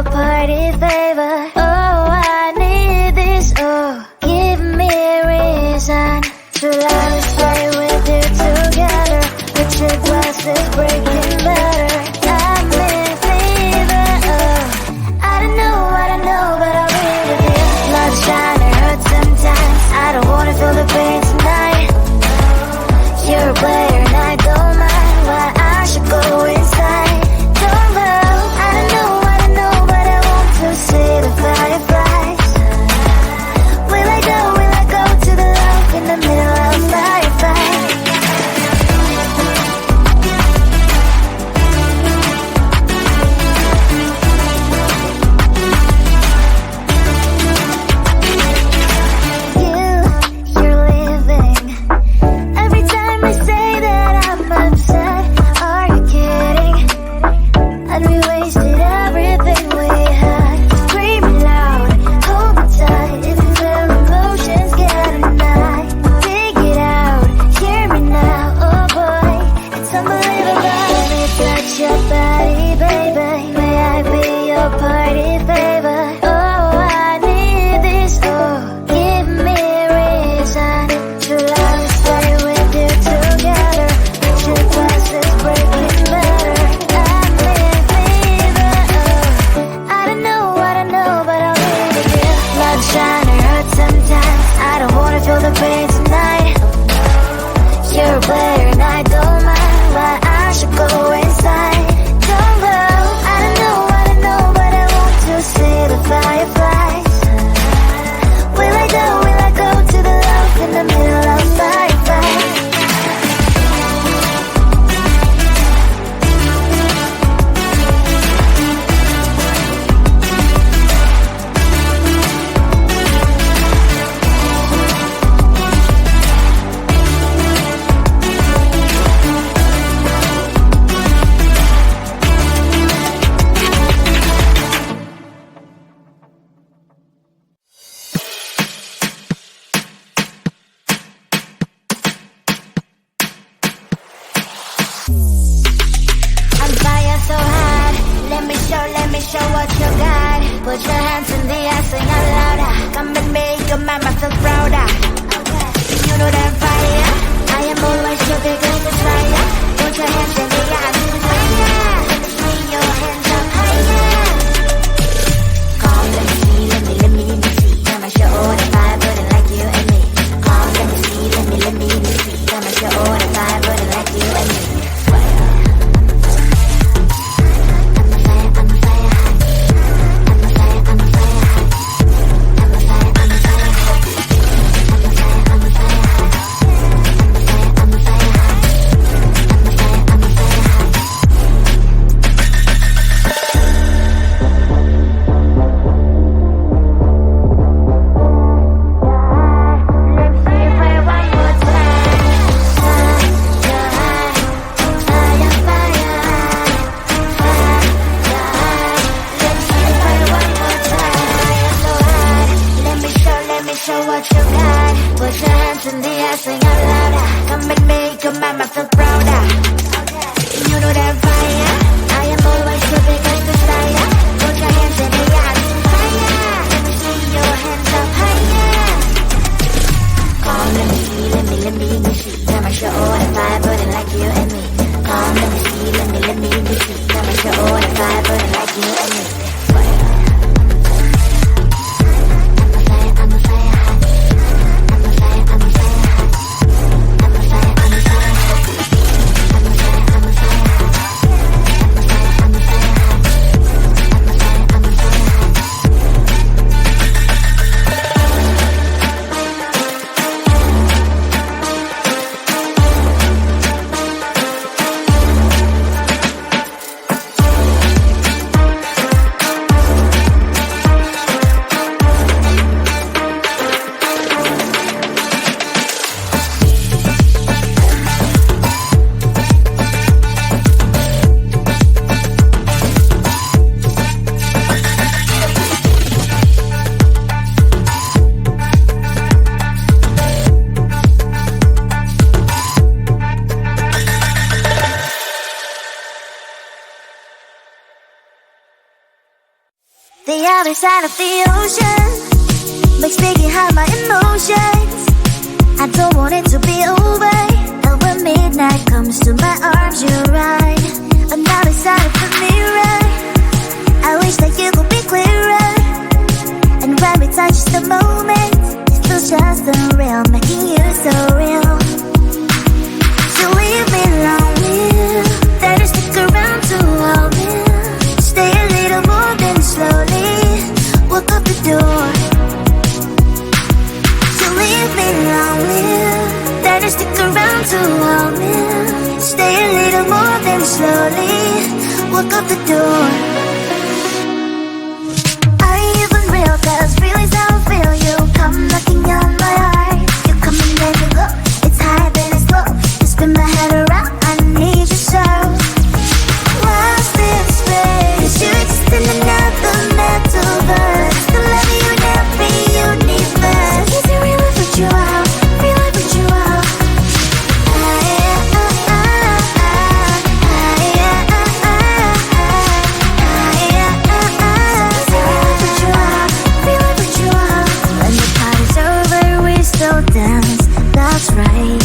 your party favor. Oh, I need this, oh, give me reason to love and stay with you together. With your glasses breaking better, I'm in fever, oh. I don't know, but I'll be with you. Love shine, it hurts sometimes. I don't wanna feel the pain tonight. You're a player and I don't mind why I should go inside. Don't know, I don't know, but I want to see the fireflies. Will I go to the love in the middle of fireflies? You're leaving. Every time I say that I'm upset, are you kidding? And we wasted everything we had. Screaming loud, hold me tight. If you feel emotions getting high, dig it out, hear me now. Oh boy, it's unbelievable. Let me touch your body, baby. May I be your party favor? Oh, I need this, oh, give me reason to love and stay with you together. With your glasses breaking better, I'm in fever, oh. I don't know, but I'll be with you. Love shine, it hurts sometimes. I don't wanna feel the pain tonight. You're a player and I don't mind why I should go inside. Don't know, I don't know, but I want to see the fireflies. Will I go to the love in the middle of fireflies? On fire so hard, let me show what you got. Put your hands in the air, sing out louder. Come and make your mama feel prouder. You know that fire, I am always your biggest desire. Put your hands in the air, sing fire. Let me see your hands up higher. Come, let me see, let me see. I'ma show all the fire burning like you and me. Come, let me see, let me see. I'ma show all the fire burning like you and me. The other side of the ocean makes me hide my emotions. I don't want it to be over. And when midnight comes to my arms, you're right. Another side of the mirror, I wish that you could be clearer. And when we touch the moment, it's still just unreal, making you so real. So leave me lonely, better stick around to hold me. Stay a little more than slowly walk up the door. So leave me lonely, better stick around to hold me. Stay a little more than slowly walk up the door. Are you even real? Cause feelings how I feel. You come knocking on my heart. You come and then you go. It's high then it's low. You spin my head around. I need you so. Lost in space. You exist in another metaverse. The love you every universe. Is it real if it's you out? Real if it's you out? When the party's over, we still dance. That's right.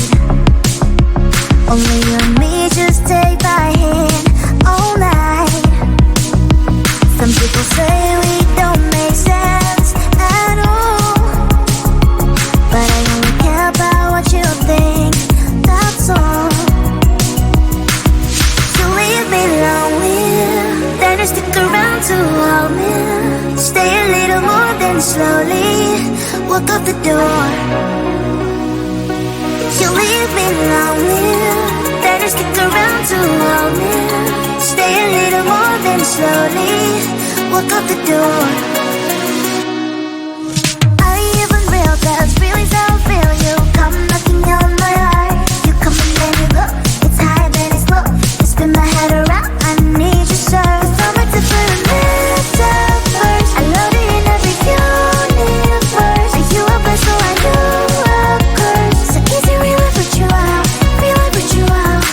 Only you and me, just take my hand all night. Some people say we don't make sense at all, but I only care about what you think, that's all. So leave me lonely, then just stick around to hold me. Stay a little more than slowly walk up the door. You leave me lonely, then just stick around to hold me. Stay a little more than slowly walk up the door. Are you even real? Cause feelings how I feel. You come knocking on my heart. You come and then you go. It's high then it's low. You spin my head around. I need you so. Cause I'm a different metaverse. I love it in every universe. Are you a blessing? So I know a curse. So is it real if it's you out? Real if it's you out?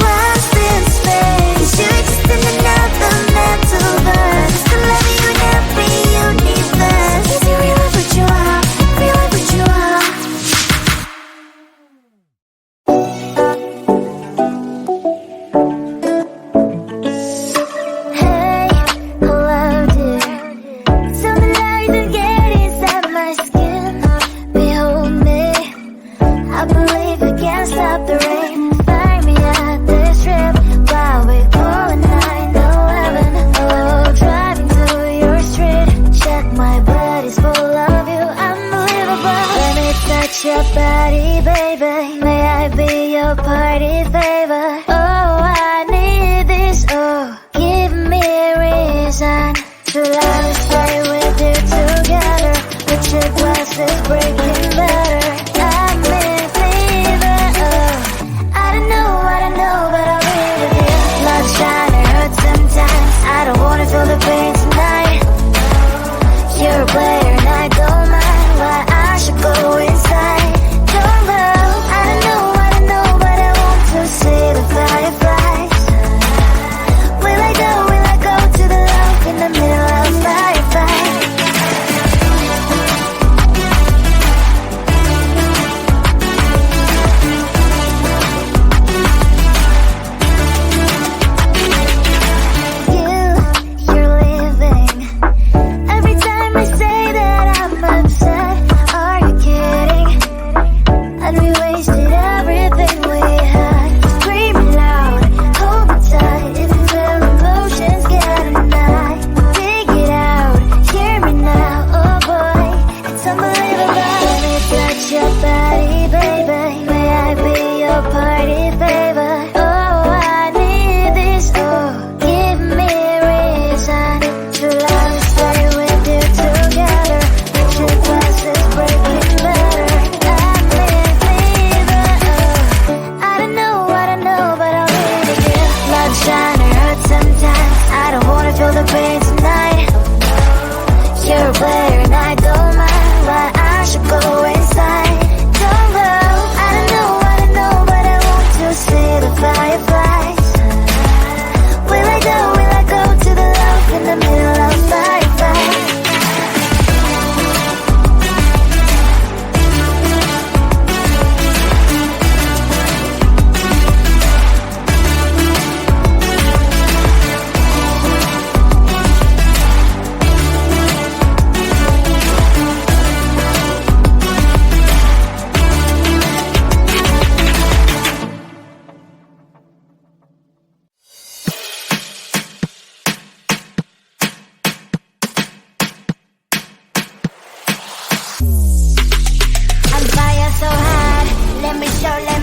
Lost in space. You exist in another metaverse. The love you in every universe. Is it real if it's you out? Real if it's you out? Hey, hello dear. Tell me lies that get inside my skin. Behold me, I believe we can't stop the rain. Find me at this trip while we calling 911. Oh, driving to your street. Check my body's full of you, unbelievable. Let me touch your body, baby. May I be your party favor? Oh, I need this. Oh, give me a reason to let us stay with you together. With your glasses breaking better. I'm in fever. Oh, I don't know, but I'll be with you. Love shine, it hurts sometimes. I don't wanna feel the pain tonight. You're a player and I don't mind. Why I should go inside. Don't know, I don't know, but I want to see the fireflies. Will I go to the love in the middle of firefight?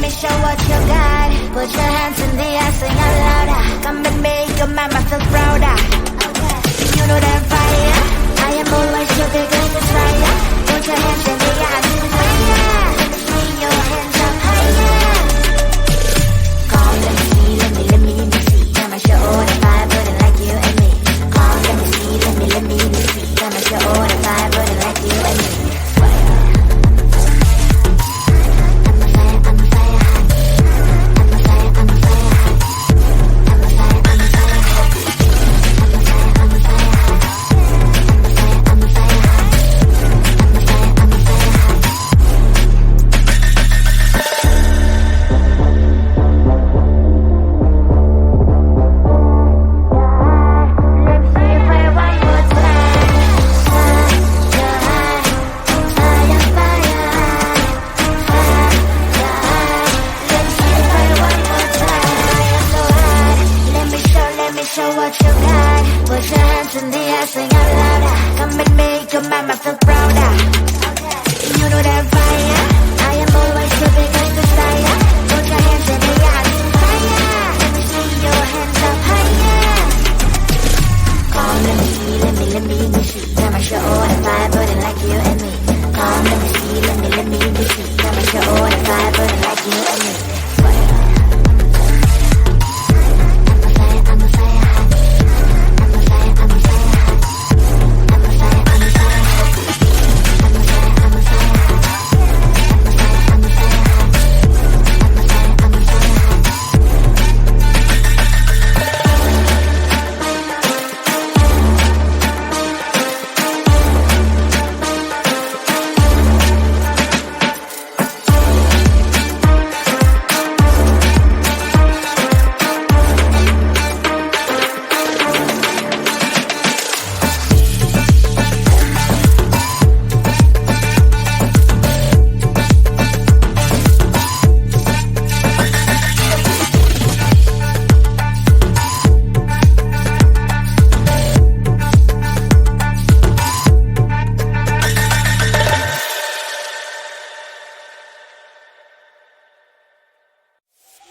me show what you got. Put your hands in the air, sing out louder. Come and make your mama feel prouder. You know that fire, I am always your biggest desire. Put your hands in the air, fire. Let me see your hands up higher. Come, let me see, let me see. I'ma show all the fire burning like you and me. Come, let me see, let me see. I'ma show all the fire burning like you and me.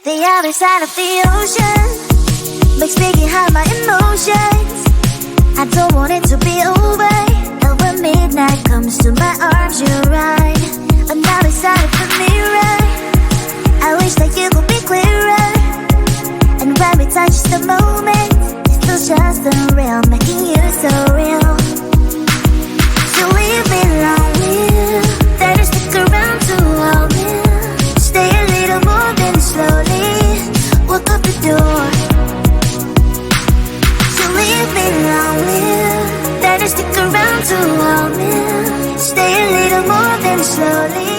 The other side of the ocean makes me hide my emotions. I don't want it to be over. And when midnight comes to my arms, you run. Another side of the mirror, I wish that you could be clearer. And when we touch the moment, it feels just unreal, making you so real. So leave me lonely, then stick around to hold me. Stay a little more than slowly walk up the door. So leave me lonely, then stick around to hold me. Stay a little more than slowly